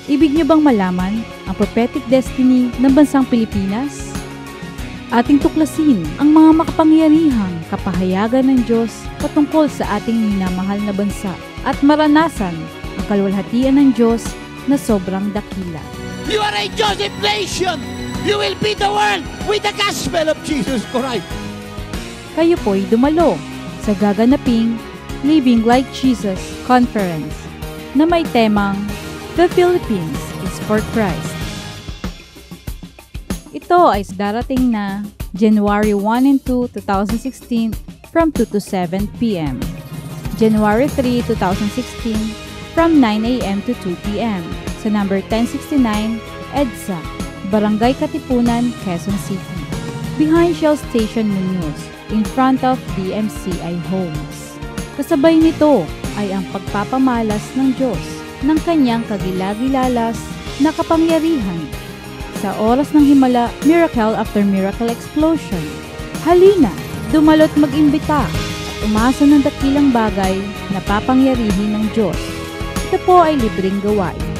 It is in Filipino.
Ibig niyo bang malaman ang prophetic destiny ng bansang Pilipinas? Ating tuklasin ang mga makapangyarihang kapahayagan ng Diyos patungkol sa ating minamahal na bansa at maranasan ang kaluwalhatian ng Diyos na sobrang dakila. You are a Joseph nation! You will beat the world with the gospel of Jesus Christ! Kayo po'y dumalo sa gaganaping Living Like Jesus Conference na may temang The Philippines is for Christ. Ito ay darating na January 1 and 2, 2016 from 2 to 7 p.m. January 3, 2016 from 9 a.m. to 2 p.m. sa number 1069 EDSA, Barangay Katipunan, Quezon City, behind Shell Station Muñoz, in front of DMCI Homes. Kasabay nito ay ang pagpapamalas ng Diyos ng kanyang kagilagilalas na kapangyarihan sa oras ng himala, miracle after miracle explosion. Halina, dumalo't mag-imbita at umasa ng dakilang bagay na papangyarihin ng Diyos. Ito po ay libreng gawain.